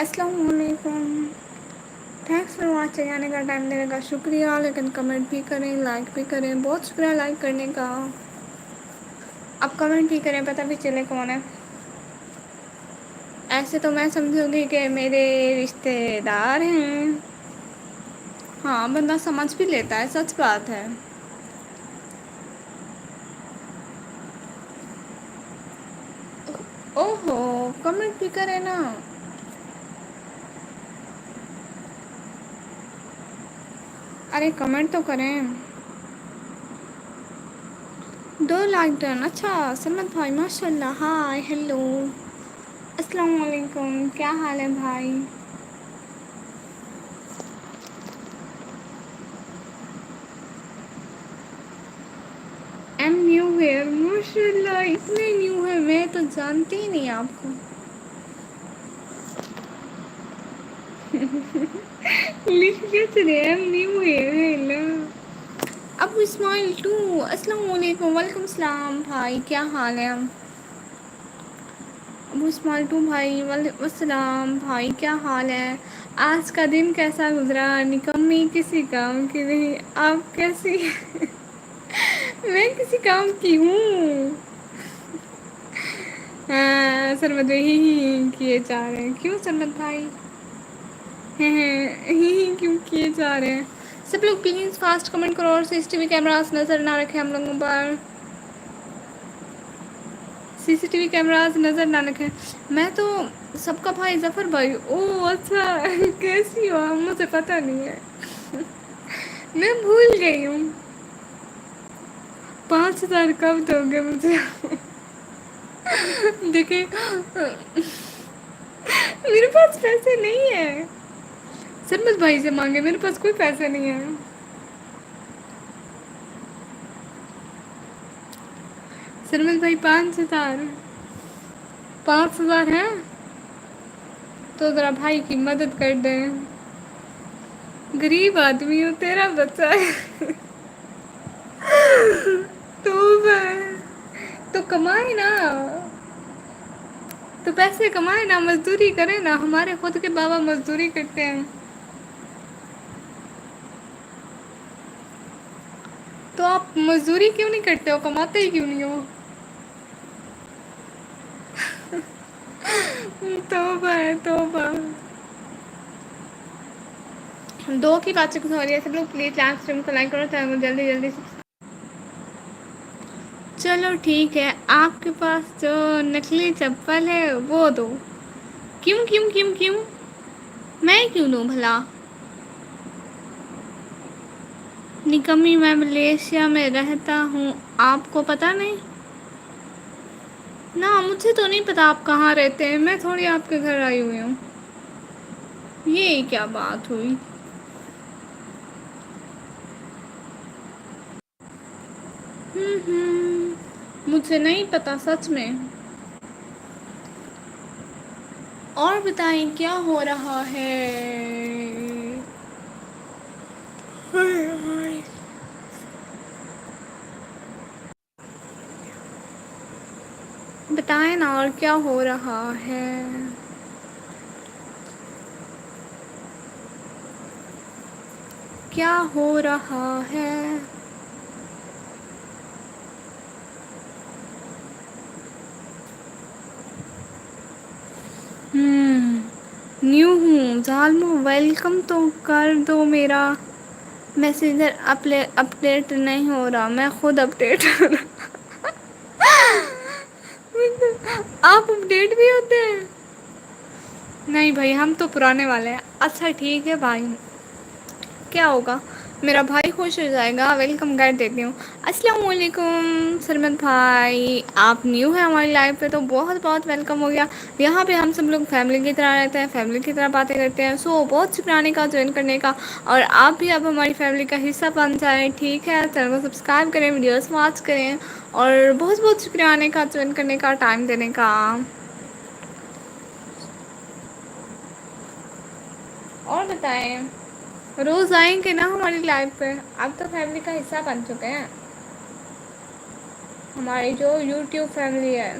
السلام علیکم. Thanks for watching. آنے کا ٹائم دینے کا شکریہ. لیکن کمنٹ بھی کریں, لائک بھی کریں. بہت شکریہ لائک کرنے کا. اب کمنٹ بھی کریں, پتہ بھی چلے کون ہے. ایسے تو میں سمجھوں گی کہ میرے رشتے دار ہیں. ہاں بندہ سمجھ بھی لیتا ہے, سچ بات ہے. او ہو, کمنٹ بھی کرے نا. ارے کمنٹ تو کریں. 2 لائک ڈن. اچھا سمت بھائی ماشاء اللہ. ہائے ہیلو السلام علیکم. کیا حال ہے بھائی؟ I'm new here. ماشاء اللہ اتنے نیو ہے, میں تو جانتی ہی نہیں آپ کو. لکھ کے چلے ایم نیو ہیئر. ہیلو ابو اسماعیل 2. السلام علیکم. وعلیکم السلام بھائی, کیا حال ہے؟ ابو اسماعیل 2 بھائی, وعلیکم السلام بھائی, کیا حال ہے؟ آج کا دن کیسا گزرا؟ نکمی کسی کام کی نہیں. آپ کیسی میں کسی کام کی ہوں. ہاں سرمت ہی کیے جا رہے ہیں. کیوں سرمت بھائی ہیں کیوں کیے جا رہے ہیں؟ سب لوگ پلیز فاسٹ کمنٹ کرو اور سی سی ٹی وی کیمراز نظر نہ رکھیں ہم لوگوں پر. سی سی ٹی وی کیمراز نظر نہ رکھیں. میں تو سب کا بھائی ظفر بھائی. اوہ اچھا, کیسی ہو؟ مجھے پتہ نہیں ہے. میں بھول گئی ہوں. 5,000 کب دو گے مجھے؟ دیکھیں میرے پاس پیسے نہیں ہیں. سرمت بھائی سے مانگے, میرے پاس کوئی پیسے نہیں ہیں. سرمت بھائی 5,000. 5,000 ہیں تو ذرا بھائی کی مدد کر دیں. غریب آدمی ہوں, تیرا بچہ ہے. تو تو کمائے نا, تو پیسے کمائے نا, مزدوری کرے نا. ہمارے خود کے بابا مزدوری کرتے ہیں. تو آپ مزدوری کیوں نہیں کرتے ہو؟ کماتے ہی کیوں نہیں ہو؟ توبہ ہے توبہ. 2 کی بات چیت ہو رہی ہے. سب لوگ پلیز لاسٹ روم کو لائک کرو, چینل کو جلدی جلدی سے. چلو ٹھیک ہے, آپ کے پاس جو نکلی چپل ہے وہ دو. کیوں کیوں کیوں کیوں میں کیوں دوں بھلا؟ نکمی, میں ملیشیا میں رہتا ہوں, آپ کو پتہ نہیں؟ نہ مجھے تو نہیں پتا آپ کہاں رہتے ہیں. میں تھوڑی آپ کے گھر آئی ہوئی ہوں. یہ کیا بات ہوئی؟ مجھے نہیں پتا سچ میں. اور بتائیں کیا ہو رہا ہے؟ بتائیں نا اور کیا ہو رہا ہے؟ کیا ہو رہا ہے؟ نیو ہوں ظالموں, ویلکم تو کر دو. میرا میسنجر اپڈیٹ نہیں ہو رہا, میں خود اپڈیٹ ہو رہا. آپ اپڈیٹ بھی ہوتے ہیں؟ نہیں بھائی, ہم تو پرانے والے ہیں. اچھا ٹھیک ہے بھائی, کیا ہوگا؟ میرا بھائی خوش ہو جائے گا. ویلکم کر دیتی ہوں. السلام علیکم سرمت بھائی, آپ نیو ہیں ہماری لائف پہ تو بہت بہت ویلکم ہو گیا. یہاں پہ ہم سب لوگ فیملی کی طرح رہتے ہیں, فیملی کی طرح باتیں کرتے ہیں. سو بہت شکرانے کا جوائن کرنے کا. اور آپ بھی اب ہماری فیملی کا حصہ بن جائیں. ٹھیک ہے, چینل کو سبسکرائب کریں, ویڈیوز واچ کریں. اور بہت بہت شکریہ آنے کا, جوائن کرنے کا, ٹائم دینے کا. اور بتائیں, روز آئیں کہ نا ہماری لائف پہ؟ اب تو فیملی کا حصہ بن چکے ہیں ہماری جو یوٹیوب فیملی ہے.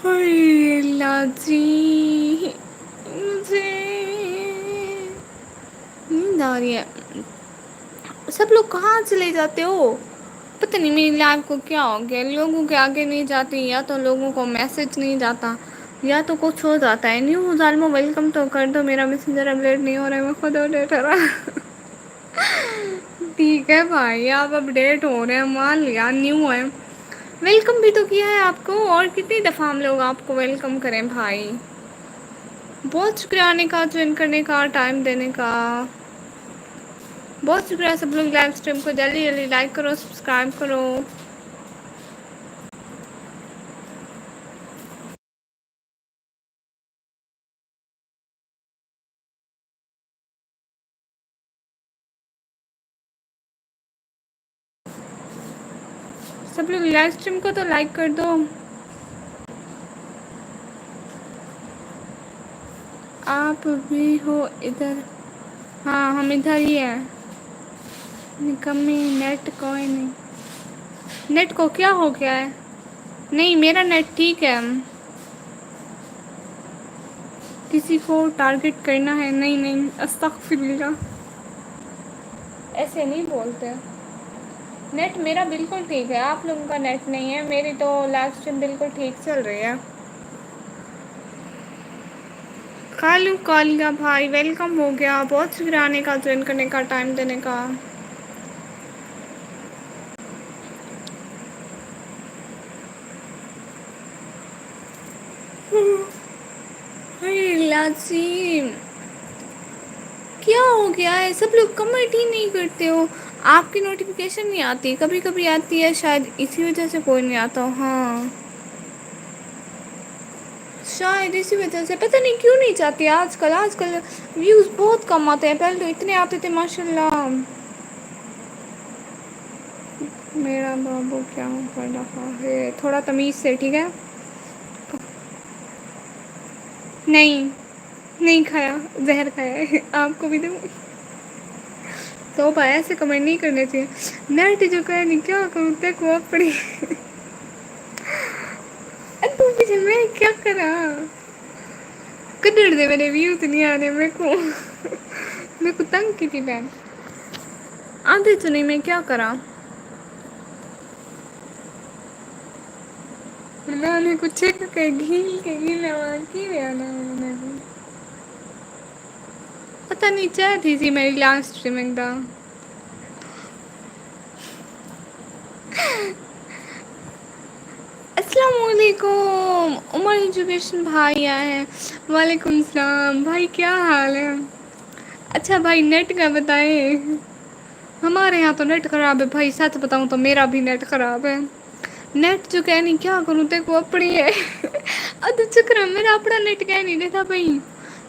ہائے اللہ جی، مجھے نیند آ رہی ہے۔ سب لوگ کہاں چلے جاتے ہو؟ پتہ نہیں میری لائف کو کیا ہو گیا، لوگوں کے آگے نہیں جاتی، یا تو لوگوں کو میسج نہیں جاتا یا تو کچھ ہو جاتا ہے۔ نیو ظالمو ویلکم تو کر دو، میرا میسنجر اپڈیٹ نہیں ہو رہا ہے، میں خود اپڈیٹ ہو رہا۔ ٹھیک ہے بھائی، آپ اپڈیٹ ہو رہے ہیں مان لیا، نیو ہے، ویلکم بھی تو کیا ہے آپ کو، اور کتنی دفعہ ہم لوگ آپ کو ویلکم کریں بھائی۔ بہت شکریہ آنے کا، جوائن کرنے کا، ٹائم دینے کا، بہت شکریہ سب لوگ لائف اسٹریم کو جلدی جلدی لائک کرو، سبسکرائب کرو۔ سب لوگ لائف اسٹریم کو تو لائک کر دو۔ آپ بھی ہو ادھر؟ ہاں ہم ادھر ہی ہیں۔ نکمی نیٹ کوئی نہیں، نیٹ کو کیا ہو گیا ہے؟ نہیں میرا نیٹ ٹھیک ہے۔ کسی کو ٹارگٹ کرنا ہے؟ نہیں نہیں، استغفر اللہ، ایسے نہیں بولتے۔ نیٹ میرا بالکل ٹھیک ہے، آپ لوگوں کا نیٹ نہیں ہے، میری تو لائف اسٹریم بالکل ٹھیک چل رہی ہے۔ کالو کالیا بھائی ویلکم ہو گیا، بہت شکریہ آنے کا، جوائن کرنے کا، ٹائم دینے کا۔ لازیم کیا ہو گیا ہے؟ سب لوگ کمنٹ ہی نہیں کرتے ہو، آپ کی نوٹیفیکیشن نہیں آتی، کبھی کبھی آتی ہے، شاید اسی وجہ سے کوئی نہیں آتا ہو۔ ہاں شاید اسی وجہ سے، پتہ نہیں کیوں نہیں چاہتی آج کل ویوز بہت کم آتے ہیں، پہلے تو اتنے آتے تھے ماشاء اللہ۔ میرا بابو کیا کر رہا ہے؟ تھوڑا تمیز سے ٹھیک ہے؟ نہیں نہیں کھایا، زہر کھایا ہے، آپ کو بھی دوں؟ توبہ ایسے کمنٹ نہیں کرنے چاہیے۔ نیٹ جو کہ نہیں کیا کروں دیکھو اپڑی میں کیا کرا کدڑ دے میرے ویوز نہیں آنے میں کو تنگ کی تھی بہن آدھے تو نہیں، میں کیا کرا؟ نے کچھ گھیل کے گیلا کی پتہ نہیں چاہ تھی تھی میری لاسٹ میں دا السلام علیکم، عمر ایجوکیشن بھائی آئے ہیں، وعلیکم السلام بھائی، کیا حال ہے؟ اچھا بھائی نیٹ کا بتائیں، ہمارے یہاں تو نیٹ خراب ہے بھائی، سچ بتاؤں تو میرا بھی نیٹ خراب ہے۔ نیٹ جو کہ نہیں کیا کروں تے کو اپنی ہے اد چکر میرا اپنا نیٹ کہ نہیں دیتا بھائی۔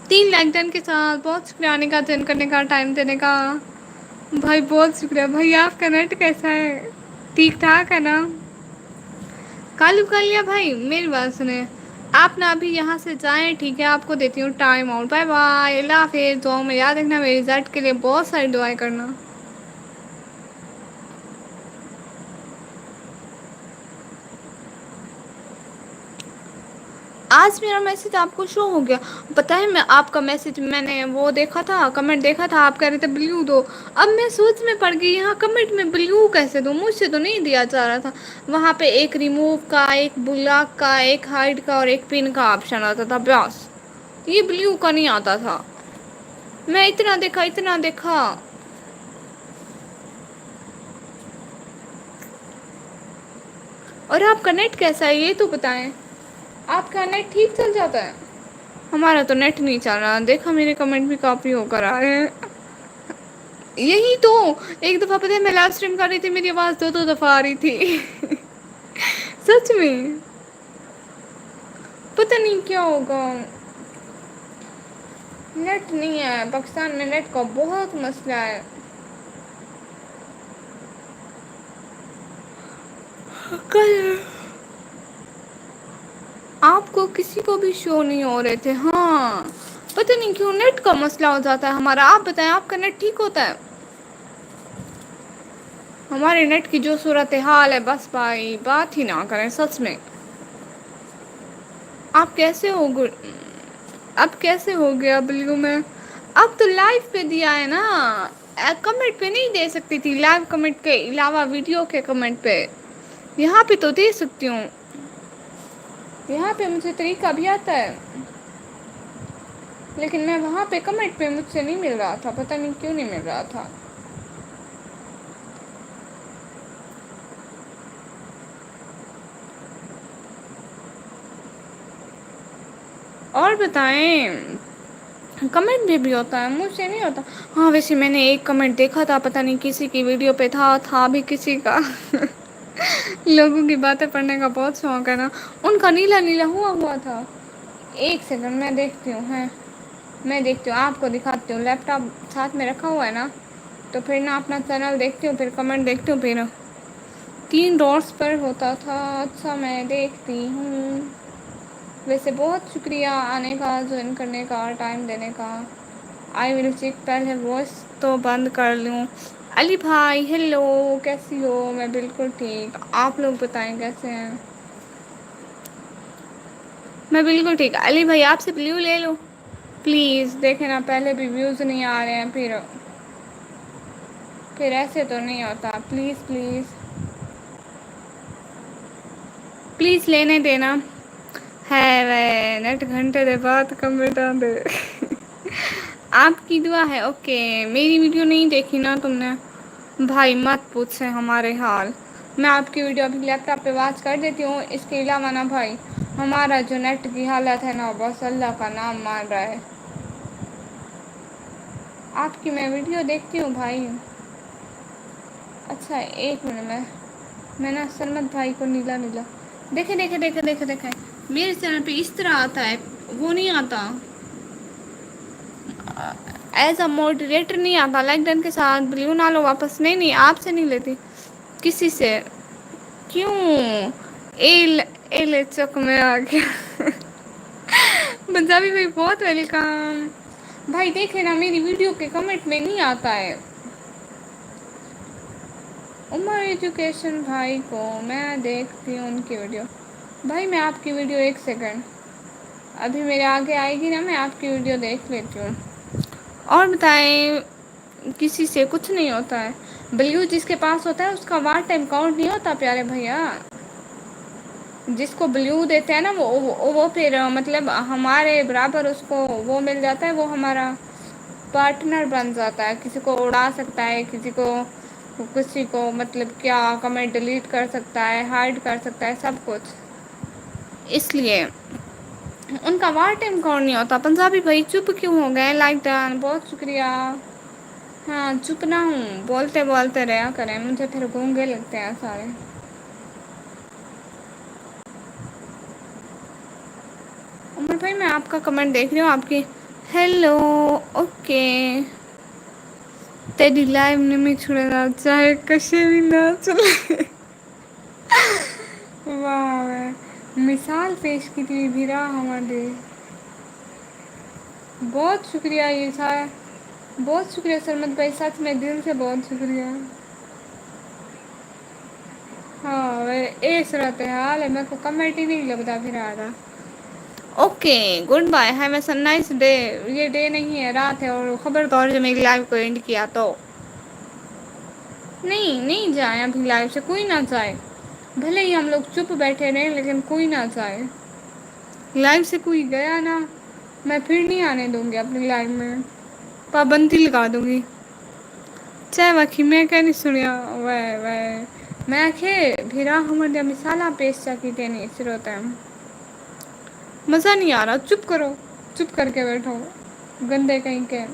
3 لائک ڈن کے ساتھ بہت شکریہ آنے کا، جوائن کرنے کا، ٹائم دینے کا، بھائی بہت شکریہ بھائی۔ آپ کا نیٹ کیسا ہے؟ ٹھیک ٹھاک ہے نا؟ کالو کالیا بھائی میری بات سنیں، آپ نا ابھی یہاں سے جائیں ٹھیک ہے، آپ کو دیتی ہوں ٹائم آؤٹ، بائے بائے، اللہ حافظ، دعاؤں میں یاد رکھنا، میری رزلٹ کے لیے بہت ساری دعائیں کرنا۔ آج میرا میسج آپ کو شو ہو گیا؟ پتہ ہے میں آپ کا میسج میں نے وہ دیکھا تھا، کمنٹ دیکھا تھا، آپ کہہ رہے تھے بلیو دو، اب میں سوچ میں پڑ گئی یہاں کمنٹ میں بلیو کیسے دوں، مجھ سے تو نہیں دیا جا رہا تھا۔ وہاں پہ ایک ریموو کا، ایک بلاک کا، ایک ہائڈ کا اور ایک پن کا آپشن آتا تھا بس، یہ بلیو کا نہیں آتا تھا۔ میں اتنا دیکھا اور آپ کا نیٹ کیسا ہے یہ تو بتائیں، آپ کا نیٹ ٹھیک چل جاتا ہے؟ ہمارا تو نیٹ نہیں چل رہا، دیکھا میرے کمنٹ بھی کاپی ہو کر آئے ہیں۔ یہی تو ایک دفعہ پتہ ہے میں لائیو اسٹریم کر رہی تھی، میری آواز دو دفعہ آ رہی تھی سچ میں پتہ نہیں کیا ہوگا، نیٹ نہیں ہے پاکستان میں، نیٹ کا بہت مسئلہ ہے۔ کل آپ کو کسی کو بھی شو نہیں ہو رہے تھے، ہاں پتہ نہیں کیوں نیٹ کا مسئلہ ہو جاتا ہے ہمارا، آپ بتائیں آپ کا نیٹ ٹھیک ہوتا ہے؟ ہمارے نیٹ کی جو صورت حال ہے بس بھائی بات ہی نہ کریں سچ میں۔ آپ کیسے ہو اب کیسے ہو گیا بلیو میں اب تو لائو پہ دیا ہے نا کمنٹ پہ نہیں دے سکتی تھی لائیو کمنٹ کے علاوہ ویڈیو کے کمنٹ پہ یہاں پہ تو دے سکتی ہوں یہاں پہ مجھے طریقہ بھی آتا ہے لیکن میں وہاں پہ کمنٹ پہ مجھ سے نہیں مل رہا تھا پتہ نہیں کیوں نہیں مل رہا تھا اور بتائیں کمنٹ بھی ہوتا ہے مجھ سے نہیں ہوتا ہاں ویسے میں نے ایک کمنٹ دیکھا تھا پتہ نہیں کسی کی ویڈیو پہ تھا بھی کسی کا لوگوں کی باتیں پڑھنے کا بہت شوق ہے نا ان کا نیلا نیلا ہوا تھا ایک سیکنڈ میں دیکھتی ہوں میں دیکھتی ہوں آپ کو دکھاتی ہوں لیپ ٹاپ ساتھ میں رکھا ہوا ہے نا تو پھر نا اپنا چینل دیکھتی ہوں پھر کمنٹ دیکھتی ہوں پھر 3 ڈاٹس پر ہوتا تھا اچھا میں دیکھتی ہوں ویسے بہت شکریہ آنے کا جوائن کرنے کا ٹائم دینے کا آئی ول چیک پہلے واس تو بند کر لوں علی بھائی ہیلو کیسی ہو میں بالکل ٹھیک آپ لوگ بتائیں کیسے ہیں میں بالکل ٹھیک علی بھائی آپ سے بلیو لے لوں پلیز دیکھیں نا پہلے بھی ویوز نہیں آ رہے ہیں پھر ایسے تو نہیں ہوتا پلیز پلیز پلیز لینے دینا ہے وہ گھنٹے دے بعد کمنٹا دے آپ کی دعا ہے اوکے میری ویڈیو نہیں دیکھی نا تم نے بھائی مت پوچھے ہمارے حال میں آپ کی ویڈیو ابھی لیپ ٹاپ پہ واچ کر دیتی ہوں اس کے علاوہ نا بھائی ہمارا جو نیٹ کی حالت ہے نا بس اللہ کا نام مان رہا ہے آپ کی میں ویڈیو دیکھتی ہوں بھائی اچھا ایک منٹ میں نا سرمت بھائی کو نیلا دیکھے میرے چینل پہ اس طرح آتا ہے وہ نہیں آتا ایز اے موڈریٹر نہیں آتا لائک ڈن کے ساتھ بلیو نہ لو واپس نہیں آپ سے نہیں لیتی کسی سے کیوں ایلے چک میں آ گیا پنجابی میں بہت ویلکم بھائی دیکھے نا میری ویڈیو کے کمنٹ میں نہیں آتا ہے عمر ایجوکیشن بھائی کو میں دیکھتی ہوں ان کی ویڈیو بھائی میں آپ کی ویڈیو ایک سیکنڈ ابھی میرے آگے آئے گی نا میں آپ کی ویڈیو دیکھ لیتی ہوں اور بتائیں کسی سے کچھ نہیں ہوتا ہے بلیو جس کے پاس ہوتا ہے اس کا وار ٹائم کاؤنٹ نہیں ہوتا پیارے بھیا جس کو بلیو دیتے ہیں نا وہ پھر مطلب ہمارے برابر اس کو وہ مل جاتا ہے وہ ہمارا پارٹنر بن جاتا ہے کسی کو اڑا سکتا ہے کسی کو مطلب کیا کمنٹ ڈیلیٹ کر سکتا ہے ہائڈ کر سکتا ہے سب کچھ اس لیے ان کا وار ٹائم کون نہیں ہوتا پنجابی بھائی چپ کیوں ہو گئے لائک ڈن بہت شکریہ ہاں چپ نہ ہوں بولتے بولتے رہیا کریں مجھے پھر گونگے لگتے ہیں سارے عمر بھائی میں آپ کا کمنٹ دیکھ رہی ہوں آپ کی ہیلو اوکے تیری لائف نے میں چھوڑے نا چاہے کشے بھی نہ چلے واہ مثال پیش کی تھی بھیرا ہمارے بہت شکریہ یہ تھا بہت شکریہ سرمت بھائی سچ میں دل سے بہت شکریہ ہاں یہ صورت حال ہے میرے کو کمنٹ ہی نہیں لگتا پھر آگا okay good bye have a sun nice day یہ ڈے نہیں ہے رات ہے اور خبردار جو میری لائف کو اینڈ کیا تو نہیں جائیں ابھی لائف سے کوئی نہ جائے بھلے ہی ہم لوگ چپ بیٹھے رہے لیکن کوئی نہ جائے لائف سے کوئی گیا نا میں پھر نہیں آنے دوں گی اپنی لائف میں پابندی لگا دوں گی چہ وقی میں کہ نہیں سنیا میں بھیرا ہمر مثالہ پیش کی نہیں سروتا مزہ نہیں آ رہا چپ کرو چپ کر کے بیٹھو گندے کہیں کے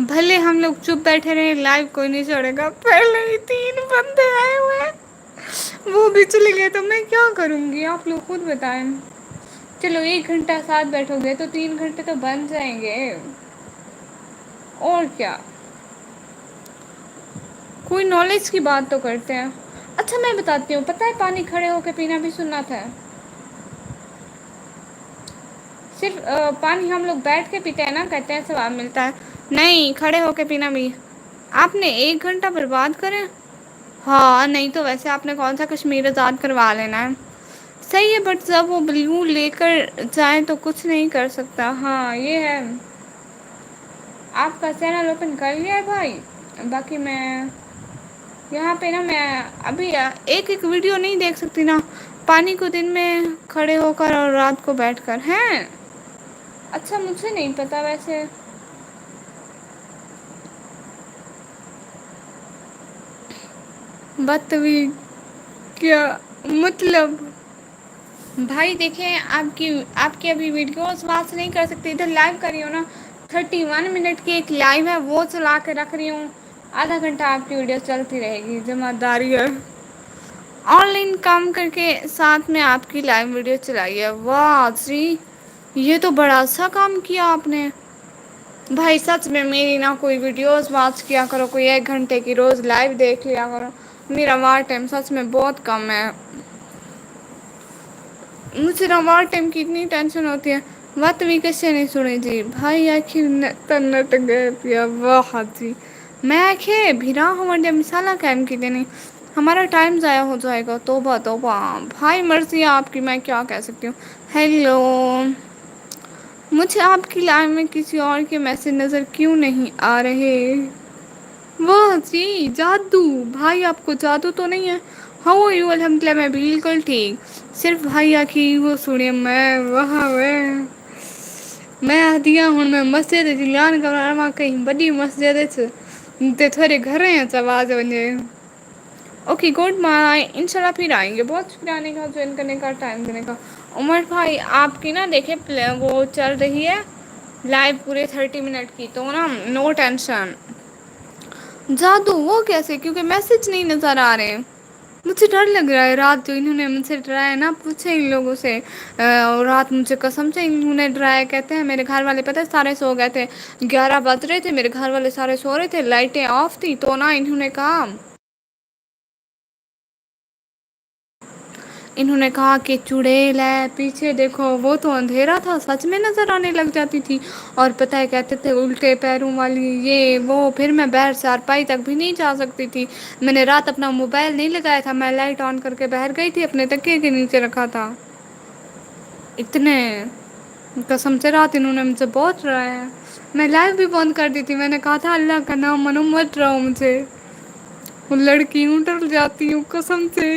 بھلے ہم لوگ چپ بیٹھے رہے لائو کوئی نہیں چڑھے گا پہلے ہی 3 بندے آئے ہوئے وہ بھی چلے گئے تو میں کیا کروں گی آپ لوگ خود بتائیں چلو 1 گھنٹہ ساتھ بیٹھو گے تو 3 گھنٹے تو بن جائیں گے اور کیا کوئی نالج کی بات تو کرتے ہیں اچھا میں بتاتی ہوں پتہ ہے پانی کھڑے ہو کے پینا بھی سنت ہے صرف پانی ہم لوگ بیٹھ کے پیتے ہیں نا کہتے ہیں ثواب ملتا ہے نہیں کھڑے ہو کے پینا بھی آپ نے 1 گھنٹہ برباد کریں ہاں نہیں تو ویسے آپ نے کون سا کشمیر آزاد کروا لینا ہے صحیح ہے بٹ جب وہ بلیو لے کر جائیں تو کچھ نہیں کر سکتا. ہاں یہ ہے. آپ کا چینل اوپن کر لیا ہے بھائی. باقی میں یہاں پہ نا میں ابھی ایک ایک ویڈیو نہیں دیکھ سکتی نا. پانی کو دن میں کھڑے ہو کر اور رات کو بیٹھ کر ہیں. اچھا مجھے نہیں پتا ویسے. بدتمیز کیا مطلب. بھائی دیکھیں آپ کی ابھی ویڈیوز واچ نہیں کر سکتے ادھر لائیو کری ہو نا. 31 منٹ کی ایک لائو ہے وہ چلا کے رکھ رہی ہوں. آدھا گھنٹہ آپ کی ویڈیو چلتی رہے گی ذمہ داری ہے. آن لائن کام کر کے ساتھ میں آپ کی لائیو ویڈیو چلائی ہے واہ جی. یہ تو بڑا اچھا کام کیا آپ نے. بھائی سچ میں میری نہ کوئی ویڈیوز واچ کیا کرو کوئی 1 گھنٹے کی روز لائیو دیکھ لیا کرو. میرا واچ ٹائم سچ میں بہت کم ہے. مجھے نا واچ ٹائم کی اتنی ٹینشن ہوتی ہے. بات بھی کیسے نہیں سنی جی بھائی آخر تنت گئے پیا واہ جی. میں بھیرا ہوں مثالہ قم کی نہیں. ہمارا ٹائم ضائع ہو جائے گا توبہ توبہ بھائی مرضی آپ کی میں کیا کہہ سکتی ہوں. ہیلو. مجھے آپ کی لائف میں کسی اور کے میسج نظر کیوں نہیں آ رہے. واہ جی جادو بھائی آپ کو جادو تو نہیں ہے. ہاں الحمد للہ میں بالکل ٹھیک. صرف بھائی آخ وہ سنی میں وہاں میں آتییا ہوں میں مسجد لان گ کہیں بڑی مسجد تھوڑے گھر ہیں آواز وے. اوکے گڈ بائے ان شاء اللہ پھر آئیں گے بہت شکریہ آنے کا جوائن کرنے کا ٹائم دینے کا. عمر بھائی آپ کی نا دیکھے وہ چل رہی ہے. لائو پورے 30 منٹ کی تو نا نو ٹینشن. جادو وہ کیسے کیونکہ میسج نہیں نظر آ رہے. مجھے ڈر لگ رہا ہے رات جو انہوں نے مجھ سے ڈرایا نا پوچھے ان لوگوں سے. رات مجھے قسم سے انہوں نے ڈرایا کہتے ہیں میرے گھر والے پتہ سارے سو گئے تھے. 11 بج رہے تھے میرے گھر والے سارے سو رہے تھے لائٹیں آف تھی تو نہ انہوں نے کہا. انہوں نے کہا کہ چڑیل ہے پیچھے دیکھو وہ تو اندھیرا تھا سچ میں نظر آنے لگ جاتی تھی. اور پتہ ہے کہتے تھے الٹے پیروں والی یہ وہ پھر میں بر چار پائی تک بھی نہیں جا سکتی تھی. میں نے رات اپنا موبائل نہیں لگایا تھا میں لائٹ آن کر کے باہر گئی تھی اپنے تکیے کے نیچے رکھا تھا. اتنے قسم سے رات انہوں نے مجھ سے بہت ڈرایا ہے. میں لائو بھی بند کر دی تھی میں نے کہا تھا اللہ کا نام منو مت ڈراؤ مجھے. وہ لڑکی وں ڈر جاتی ہوں قسم سے.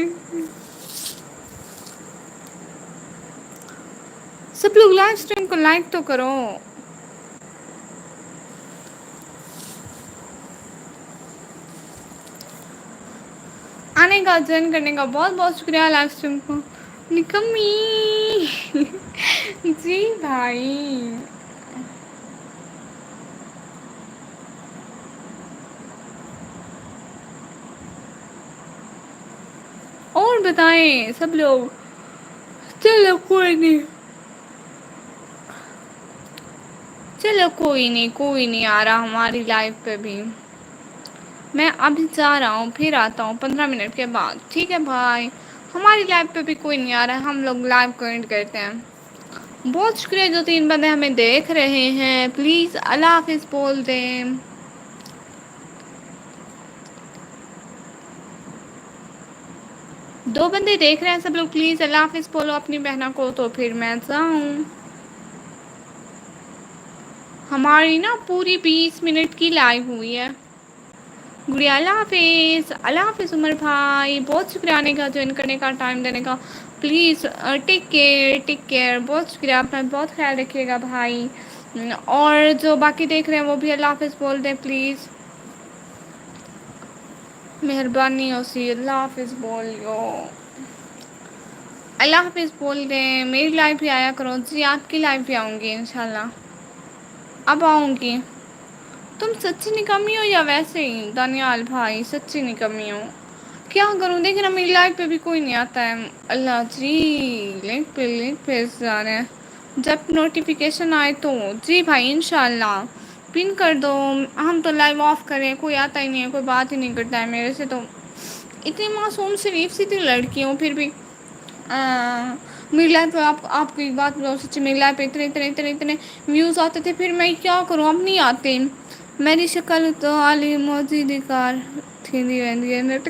سب لوگ لائف اسٹریم کو لائک تو کرو. آنے کا جوائن کرنے کا بہت بہت شکریہ لائف اسٹریم کو. نکمی جی بھائی. اور بتائیں سب لوگ چلو کوئی نہیں. چلو کوئی نہیں آ رہا ہماری لائف پہ بھی. میں ابھی جا رہا ہوں پھر آتا ہوں 15 منٹ کے بعد ٹھیک ہے بھائی. ہماری لائف پہ بھی کوئی نہیں آ رہا ہے ہم لوگ لائو کوئنٹ کرتے ہیں. بہت شکریہ جو 3 بندے ہمیں دیکھ رہے ہیں پلیز اللہ حافظ بول دیں. 2 بندے دیکھ رہے ہیں سب لوگ پلیز اللہ حافظ بولو اپنی بہنوں کو تو پھر میں جاؤں. ہماری نا پوری 20 منٹ کی لائف ہوئی ہے. گڑیا اللہ حافظ اللہ حافظ عمر بھائی بہت شکریہ آنے کا جوائن کرنے کا ٹائم دینے کا. پلیز ٹیک کیئر بہت شکریہ اپنا بہت خیال رکھیے گا بھائی. اور جو باقی دیکھ رہے ہیں وہ بھی اللہ حافظ بول دیں پلیز. مہربانی ہوسی اللہ حافظ بولیو. اللہ حافظ بول دیں میری لائف بھی آیا کرو جی آپ کی لائف بھی آؤں گی انشاء اللہ. اب آؤں گی. تم سچی نکمی ہو یا ویسے ہی دانیال بھائی سچی نکمی ہو. کیا کروں دیکھے نا میری لائف پہ بھی کوئی نہیں آتا ہے اللہ جی لنک بھیج جا رہے ہیں. جب نوٹیفیکیشن آئے تو جی بھائی انشاء اللہ. پن کر دو ہم تو لائیو آف کریں کوئی آتا ہی نہیں ہے کوئی بات ہی نہیں کرتا ہے میرے سے تو. اتنی معصوم شریف سی تھی لڑکی ہوں پھر بھی. میری لائف پہ آپ کی بات سچی میری لائف پہ اتنے ویوز آتے تھے پھر میں کیا کروں اب نہیں آتے. میری شکل تو علی موجی دی کار تھی وی ہے نٹ.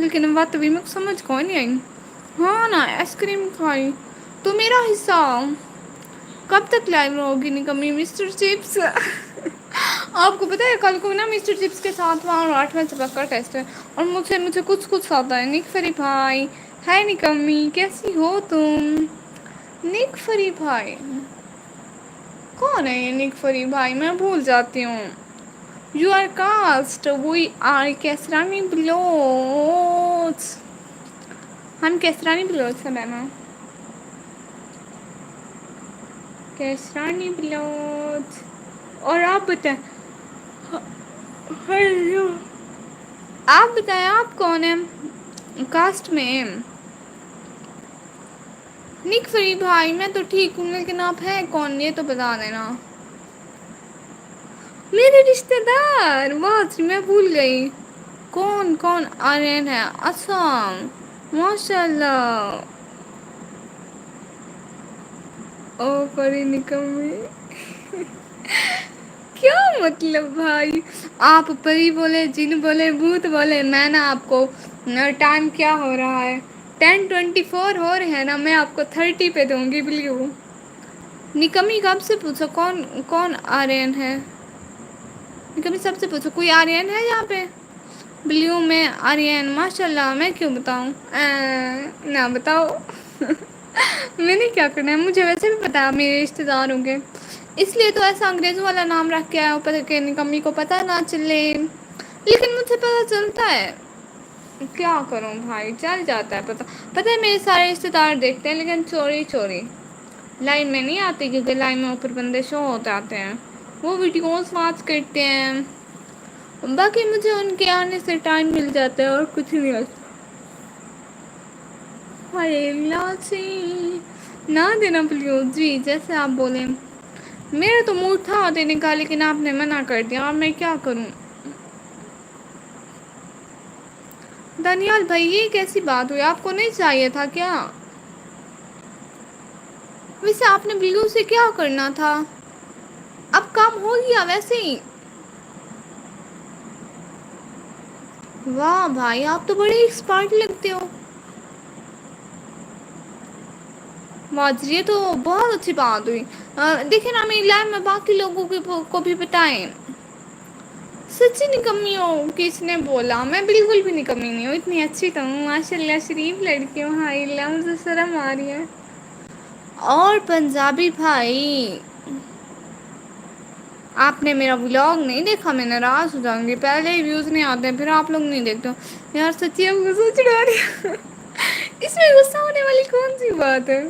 لیکن بات ابھی میں سمجھ کون نہیں آئی. ہاں نا آئس کریم کھائی تو میرا حصہ کب تک لائو ہوگی نکمی مسٹر چپس. آپ کو پتہ ہے کل کو نا مسٹر چپس کے ساتھ وہاں 8واں سبق کا ٹیسٹ ہے. اور مجھے کچھ آتا ہے نک فری بھائی ہے نکمی کیسی ہو تم. نک فری بھائی کون ہے یہ نک فری بھائی میں بھول جاتی ہوں. You are caste we are Kaisrani بلوز. ہم کیسرانی بلوز ہیں بہنا. کیسرانی بلوز. اور آپ بتائیں آپ بتائیں آپ کون ہیں کاسٹ میں. نک فری بھائی میں تو ٹھیک ہوں لیکن آپ ہیں کون یہ تو بتا دینا. میرے رشتے دار بہت میں بھول گئی. کون کون آرین ہے اسام ماشاء اللہ. او پری نکمی کیا مطلب بھائی آپ پری بولے جن بولے بھوت بولے میں نا آپ کو ٹائم کیا ہو رہا ہے 10:24 ہو رہے ہیں نا میں آپ کو 30 پہ دوں گی بلیو. نکمی کب سے پوچھو کون کون آرین ہے. کبھی سب سے پوچھو کوئی آرین ہے یہاں پہ. بلیو میں آرین ماشاء اللہ میں کیوں بتاؤں نہ بتاؤ. میں نے کیا کرنا ہے مجھے ویسے بھی پتا ہے میرے رشتے دار ہوں گے اس لیے تو ایسا انگریزوں والا نام رکھ کے آیا اوپر کہ نکمی کو پتہ نہ چلے. لیکن مجھے پتا چلتا ہے. کیا کروں بھائی چل جاتا ہے پتہ ہے میرے سارے رشتے دار دیکھتے ہیں لیکن چوری چوری لائن میں نہیں آتی کیونکہ لائن میں اوپر بندے شو ہو جاتے ہیں. وہ ویڈیوز واچ کرتے ہیں. باقی مجھے ان کے آنے سے ٹائم مل جاتا ہے اور کچھ نہیں ہوتا. ہائے اللہ سے نہ دینا پلیز جی جیسے آپ بولیں. میرا تو موڈ تھا دینے کا لیکن آپ نے منع کر دیا اور میں کیا کروں. دانیال بھائی یہ کیسی بات ہوئی آپ کو نہیں چاہیے تھا کیا. ویسے آپ نے بلیو سے کیا کرنا تھا اب کام ہو گیا ویسے ہی. واہ بھائی آپ تو بڑے ایکسپرٹ لگتے ہو. واہ یہ تو بہت اچھی بات ہوئی. دیکھیں نا ہمیں لائن میں باقی لوگوں کو بھی بتائیں. سچی نکمی ہو کس نے بولا میں بالکل بھی نکمی نہیں ہوں اتنی اچھی تو ہوں ماشاء اللہ شریف لڑکی ہوں ہائی اللہ مجھے شرم آ رہی ہے. اور پنجابی بھائی آپ نے میرا ولاگ نہیں دیکھا میں ناراض ہو جاؤں گی پہلے ہی ویوز نہیں آتے ہیں پھر آپ لوگ نہیں دیکھتے ہو. یار سچی غصہ چڑا رہی اس میں غصہ ہونے والی کون سی بات ہے.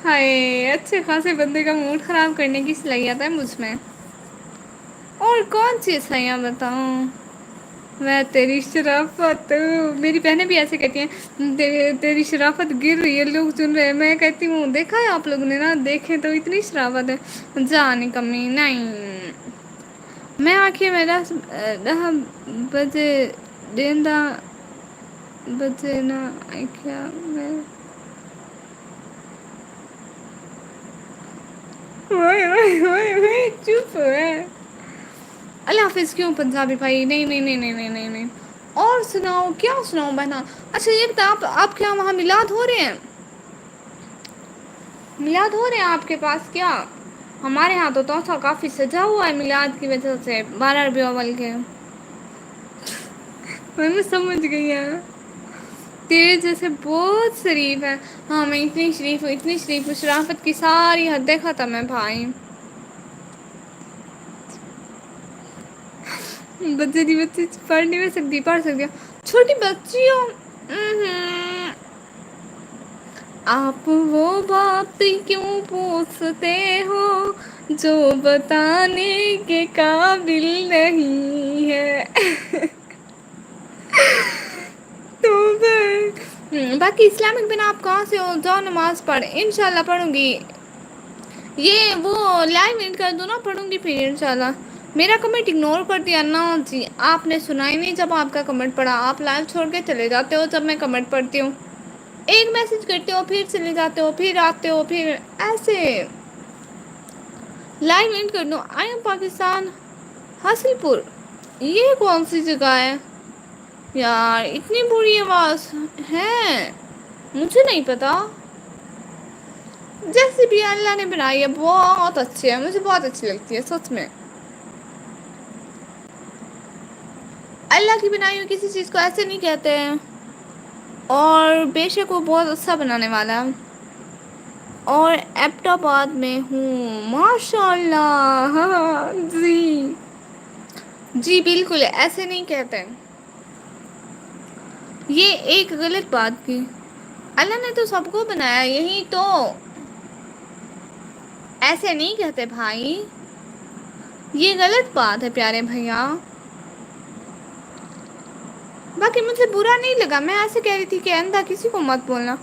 ہائے اچھے خاصے بندے کا موڈ خراب کرنے کی صلاحیت ہے مجھ میں. اور کون سی صلاحیت بتاؤں میں تیری شرافت میری بہنیں بھی ایسے کہتی ہیں تیری شرافت گر رہی ہے لوگ سن رہے ہیں میں کہتی ہوں دیکھا ہے آپ لوگوں نے نا دیکھیں تو اتنی شرافت ہے جا نکمی نہیں. میں آنکھیں میں 10 بجے ڈیندا بجے نا کیا میں چپ ہے. اللہ حافظ کیوں پنجابی بھائی نہیں. اور سناؤ کیا سناؤ بہنا اچھا یہ بتا آپ کے یہاں وہاں میلاد ہو رہے ہیں. میلاد ہو رہے ہیں آپ کے پاس کیا ہمارے یہاں تو توسا کافی سجا ہوا ہے میلاد کی وجہ سے 12 ربیع الاول کے. میں سمجھ گئی ہیں تیرے جیسے بہت شریف ہے. ہاں میں اتنی شریف ہوں شرافت کی ساری حدیں ختم ہے بھائی. بچے پڑھ نہیں سکتی پڑھ سکتی چھوٹی بچی ہو. آپ وہ بات کیوں پوچھتے ہو جو بتانے کے قابل نہیں ہے. تو باقی اسلامک بنا آپ کہاں سے ہو جاؤ نماز پڑھ انشاء اللہ پڑھوں گی. یہ وہ لائیو اینڈ کر دو نا پڑھوں گی پھر انشاء اللہ. میرا کمنٹ اگنور کر دیا نا جی آپ نے سنا ہی نہیں جب آپ کا کمنٹ پڑھا آپ لائو چھوڑ کے چلے جاتے ہو جب میں کمنٹ پڑھتی ہوں. ایک میسج کرتے ہو پھر چلے جاتے ہو پھر آتے ہو پھر ایسے. لائیو اینڈ کر دو آئی ایم پاکستان حاصل پور یہ کون سی جگہ ہے. یار اتنی بری آواز ہے، مجھے نہیں پتا، جیسے بھی اللہ نے بنائی ہے بہت اچھی ہے، مجھے بہت اچھی لگتی ہے سچ میں، اللہ کی بنائی ہوئی کسی چیز کو ایسے نہیں کہتے ہیں، اور بے شک وہ بہت اچھا بنانے والا ہے، اور ایبٹ آباد میں ہوں ماشاء اللہ ہاں جی، جی بالکل ایسے نہیں کہتے، یہ ایک غلط بات کی، اللہ نے تو سب کو بنایا یہی تو، ایسے نہیں کہتے بھائی، یہ غلط بات ہے پیارے بھیا، باقی مجھے برا نہیں لگا، میں ایسے کہہ رہی تھی کہ آئندہ کسی کو مت بولنا،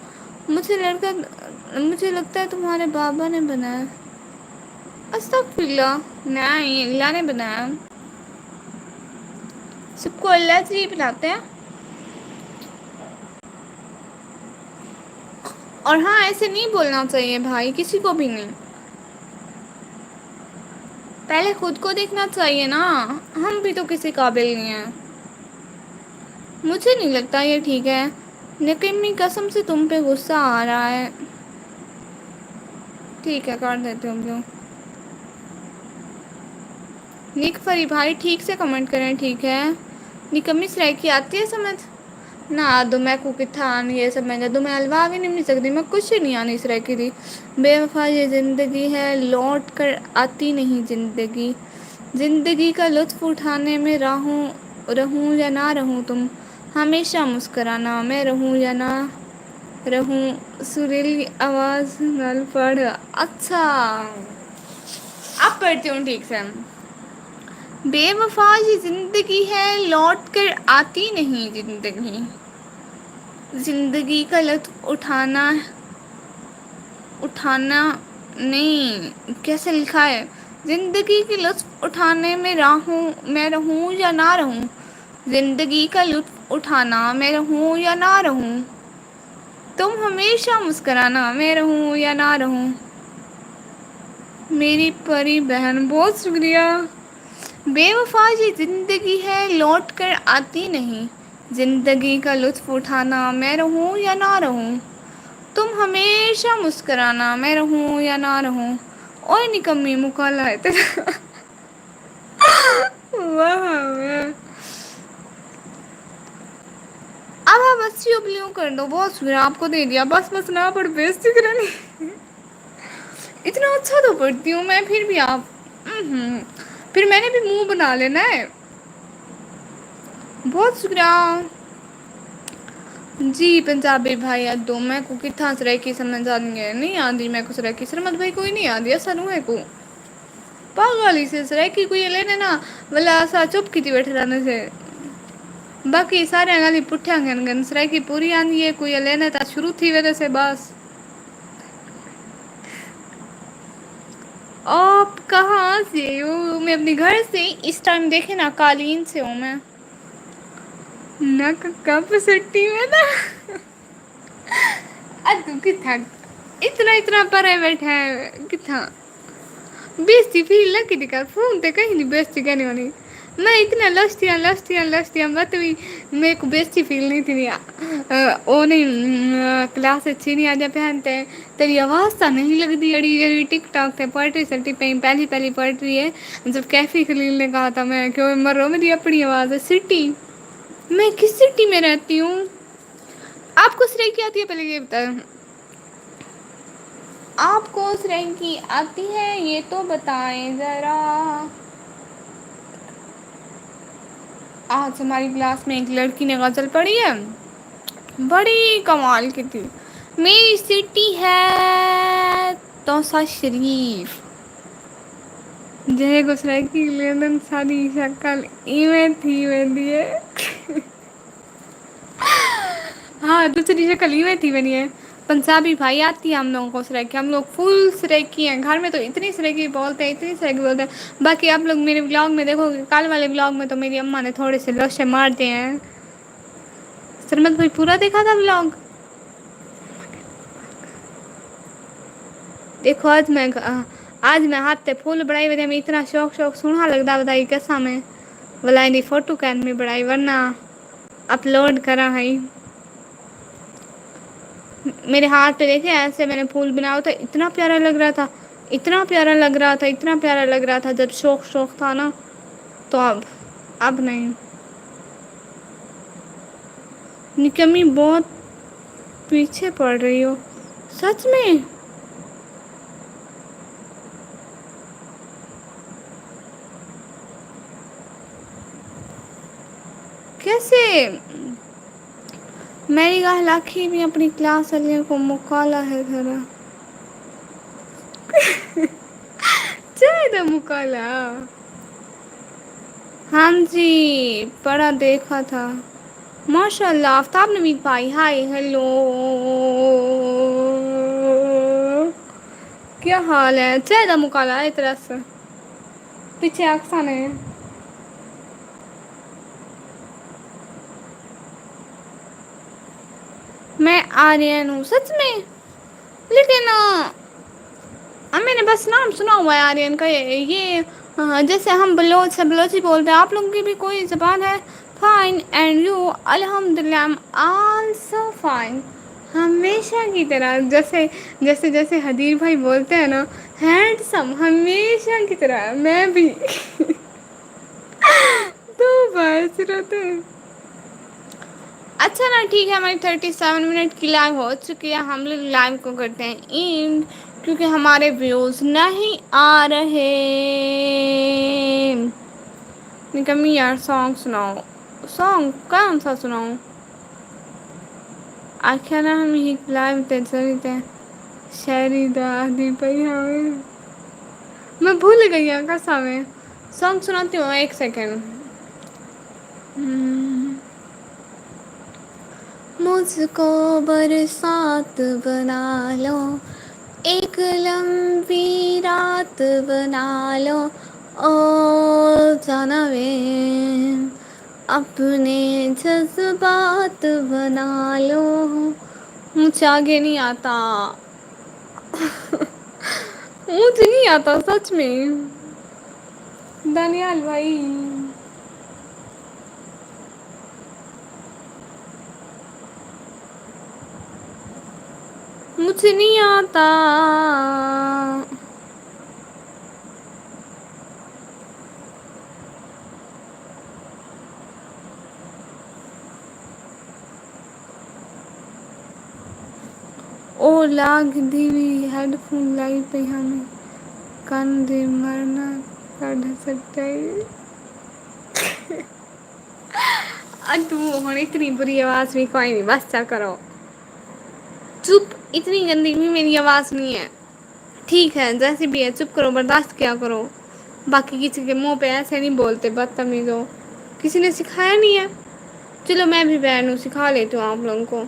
مجھے لگتا ہے تمہارے بابا نے بنایا، استغفر اللہ، نہیں اللہ نے بنایا، سب کو اللہ سے ہی بلاتے ہیں، اور ہاں ایسے نہیں بولنا چاہیے بھائی کسی کو بھی نہیں، پہلے خود کو دیکھنا چاہیے نا، ہم بھی تو کسی قابل نہیں ہیں، مجھے نہیں لگتا یہ ٹھیک ہے، لیکن قسم سے تم پہ غصہ آ رہا ہے، ٹھیک ہے کر دیتے ہو جو، نیک فری بھائی ٹھیک سے کمنٹ کریں ٹھیک ہے، نکمی سرائکی آتی ہے سمجھ، نہ دو میں کو کتھا آنی یہ سب میں دوں میں الوا بھی نہیں مل سکتی میں کچھ نہیں آنی اس رہ کی تھی، بے وفا یہ زندگی ہے لوٹ کر آتی نہیں زندگی، زندگی کا لطف اٹھانے میں رہوں یا نہ رہوں تم ہمیشہ مسکرانا میں رہوں یا نہ رہوں سریلی آواز نل پڑ اچھا، اب پڑھتی ہوں ٹھیک سے، بے وفا یہ زندگی ہے لوٹ کر آتی نہیں زندگی، زندگی کا لطف اٹھانا نہیں کیسے لکھا ہے، زندگی کی لطف اٹھانے میں میں رہوں یا نہ رہوں، زندگی کا لطف اٹھانا میں رہوں یا نہ رہوں، تم ہمیشہ مسکرانا میں رہوں یا نہ رہوں، میری پری بہن بہت شکریہ، بے وفا یہ زندگی ہے لوٹ کر آتی نہیں، زندگی کا لطف اٹھانا میں رہوں یا نہ رہوں، تم ہمیشہ مسکرانا میں رہوں یا نہ رہوں، اوئی نکمی مکالا ہے تیرا واہ، اب آپ اچھی ابلیوں کر دو بہت شکریہ آپ کو دے دیا بس بس نہ پڑھ بےزتی کرانی، اتنا اچھا تو پڑھتی ہوں میں پھر بھی آپ پھر میں نے بھی منہ بنا لینا ہے، بہت شکریہ، جی پنجابی بھائی دو میں کو کتنا سرائکی سمجھ آنی ہے نہیں آندی میں کو سرائکی سرمت بھائی کوئی نہیں آندی سانو ہے کو پاگالی سے سرائکی کوئی لینے نا ولا اسا چپ کیتی بیٹھے رہنے سے باقی سارے گالی پٹھا گن گن سرائکی پوری آندی ہے کوئی لینا تھا شروع تھی وجہ سے بس، آپ کہاں سے ہو، میں اپنے گھر سے اس ٹائم دیکھے نا قالین سے ہوں میں، نہ کپ سٹی میں نا اتو کتھا اتنا پرائیویٹ ہے کتھا بےزتی فیل نہ کیتی کر فون تے کہیں نہیں بےزتی کرنی ہونی میں اتنا لشتیاں مت بھی میرے کو بےزتی فیل نہیں تھی وہ نہیں کلاس اچھی نہیں آ پہنتے تیری آواز تو نہیں لگتی اڑی ٹک ٹاک تے پوئٹری سٹی پہ پہلی پڑھ رہی ہے جب کیفی خلیل نے کہا تھا میں کہ مرو میری اپنی آواز ہے سٹی میں کس سٹی میں رہتی ہوں آپ کو سرائکی آتی ہے پہلے یہ بتایا آپ کو سرنگی آتی ہے یہ تو بتائیں ذرا آج ہماری کلاس میں ایک لڑکی نے غزل پڑھی ہے بڑی کمال کی تھی میری سٹی ہے توسا شریف جے گسرا کی لندن ساری شکل ایویں تھی ویندی ہے ہاں دوسری شکل ایویں تھی بنی ہے پنجابی بھائی آتی ہے ہم لوگوں کو سرائکی ہم لوگ فل سرائکی ہیں گھر میں تو اتنی سرائکی بولتے ہیں اتنی سرائکی بولتے ہیں باقی آپ لوگ میرے بلاگ میں دیکھو گے کل والے بلاگ میں تو میری اماں نے تھوڑے سے لوشے مار دیے ہیں سرمت بھائی پورا دیکھا تھا بلاگ دیکھو آج میں ہاتھ تے پھول بڑائی و میں اتنا شوق سنا لگتا بتائی کیسا میں ولائنی فوٹو کین میں بڑائی ورنہ اپلوڈ کرا ہے میرے ہاتھ پہ دیکھے ایسے میں نے پھول بنایا تھا اتنا پیارا لگ رہا تھا اتنا پیارا لگ رہا تھا اتنا پیارا لگ رہا تھا جب شوق تھا نا تو اب نہیں نکمی بہت پیچھے پڑ رہی ہو سچ میں کیسے میری لاکھی بھی اپنی کلاس والے کو مکالا ہے ذرا چائے مکالا ہاں جی پڑھا دیکھا تھا ماشاء اللہ آفتاب نوید بھائی ہائے ہیلو کیا حال ہے چاہیدہ مکالا ہے طرح سے پیچھے اکسان ہے میں آرین ہوں سچ میں لیکن میں نے بس نام سنا ہوا ہے آرین کا یہ جیسے ہم بلوچ سے بلوچی بولتے ہیں آپ لوگوں کی بھی کوئی زبان ہے فائن اینڈ یو الحمد للہ آلسو فائن ہمیشہ کی طرح جیسے حدیب بھائی بولتے ہیں نا ہینڈسم ہمیشہ کی طرح میں بھی تو بس رہتے ہیں اچھا نا ٹھیک ہے ہماری 37 منٹ کی لائف ہو چکی ہے ہم لوگ لائف کو کرتے ہیں اینڈ کیونکہ ہمارے ویوز نہیں آ رہے نکمی یار سانگ سناؤ سانگ کون سا سناؤ آخر ہم لائف شہری دادی پئی ہمیں میں بھول گئی ہوں قسم ہے سانگ سناتی ہوں ایک سیکنڈ مجھ کو برسات بنا لو ایک لمبی رات بنا لو او جانوے اپنے جذبات بنا لو مجھے آگے نہیں آتا مجھے نہیں آتا سچ میں دانیال بھائی مجھے نہیں آتا او لاگ دیوی ہیڈ فون لائی پہ ہمیں کن دے مرنا کڈ سکتا تو ہن اتنی بری آواز میں کوئی نہیں بس چا کرو چپ اتنی گندی بھی میری آواز نہیں ہے ٹھیک ہے جیسے بھی ہے چپ کرو برداشت کیا کرو باقی کسی کے منہ پہ ایسے نہیں بولتے بدتمیز ہو کسی نے سکھایا نہیں ہے چلو میں بھی بہن ہوں سکھا لیتی ہوں آپ لوگوں کو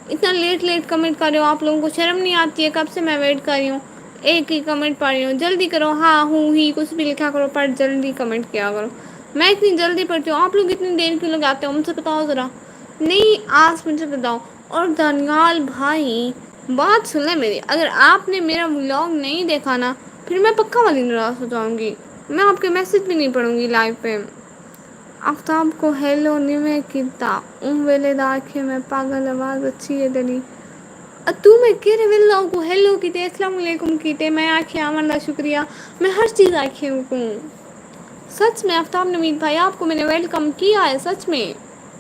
اتنا لیٹ کمنٹ کر رہے ہو آپ لوگوں کو شرم نہیں آتی ہے کب سے میں ویٹ کر رہی ہوں ایک ہی کمنٹ پڑھ رہی ہوں جلدی کرو ہاں ہوں ہی کچھ بھی لکھا کرو پر جلدی کمنٹ کیا کرو میں اتنی جلدی پڑھتی ہوں آپ لوگ اتنی دیر کیوں لگاتے ہو مجھ سے بتاؤ ذرا نہیں آج مجھے بتاؤ اور دانیال بھائی بات سن لے میری اگر آپ نے میرا ولاگ نہیں دیکھا نا پھر میں پکا والی ناراض ہو جاؤں گی میں آپ کے میسج بھی نہیں پڑھوں گی لائو پہ آفتاب کو ہیلو نہیں میں کیتا ان ویلے داکھے میں پاگل آواز اچھی ہے تیری تو میں کہے ولو کو ہیلو کیتے السلام علیکم کیتے میں آکھیا من دا شکریہ میں ہر چیز آکھی رکوں سچ میں آفتاب نوید بھائی آپ کو میں نے ویلکم کیا ہے سچ میں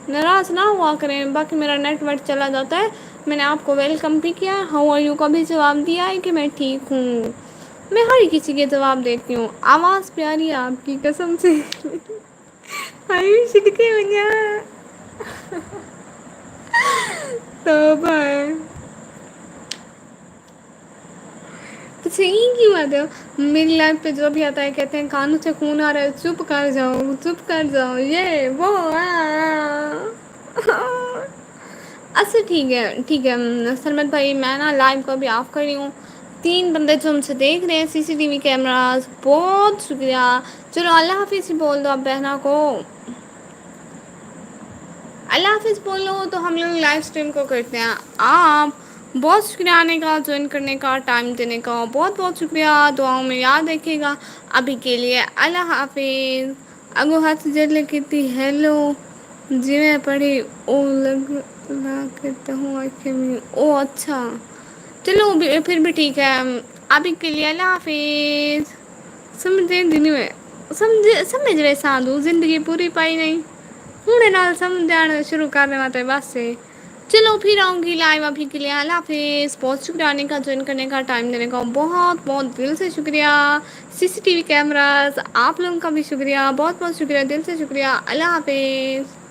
ناراض نہ ہوا کریں باقی میرا نیٹ ورک چلا جاتا ہے میں نے آپ کو ویلکم بھی کیا ہاؤ آر یو کا بھی جواب دیا ہے کہ میں ٹھیک ہوں میں ہر کسی کے جواب دیتی ہوں آواز پیاری ہے آپ کی قسم سے صدقے میں جاں توبہ ہے تو صحیح کیوں آتے ہو میری لائف پہ جو بھی آتا ہے کہتے ہیں کانوں سے خون آ رہا ہے چپ کر جاؤ چپ کر جاؤ یہ وہ اچھا ٹھیک ہے سرمت بھائی میں نا لائو کو ابھی آف کر رہی ہوں 3 بندے جو ہم سے دیکھ رہے ہیں CCTV کیمراز بہت شکریہ چلو اللہ حافظ بول دو اب بہنا کو اللہ حافظ بولو تو ہم لوگ لائیو اسٹریم کو کرتے ہیں آپ بہت شکریہ آنے کا جوائن کرنے کا ٹائم دینے کا بہت بہت شکریہ دعاؤں میں یاد رکھیے گا ابھی کے لیے اللہ حافظ اگو ہاتھ جل کیتی ہیلو جی میں پڑھی او لگ لا کہتا ہوں آنکھیں میں او اچھا چلو پھر بھی ٹھیک ہے ابھی کے لیے اللہ حافظ سمجھ دنی میں سمجھ رہے سادو زندگی پوری پائی نہیں ہنے نال سمجھانا شروع کرنے وے بس سے چلو پھر آؤں گی لائو ابھی کے لیے اللہ حافظ بہت شکریہ آنے کا جوائن کرنے کا ٹائم دینے کا بہت بہت دل سے شکریہ سی سی ٹی وی کیمراز آپ لوگوں کا بھی شکریہ بہت بہت شکریہ دل سے شکریہ اللہ حافظ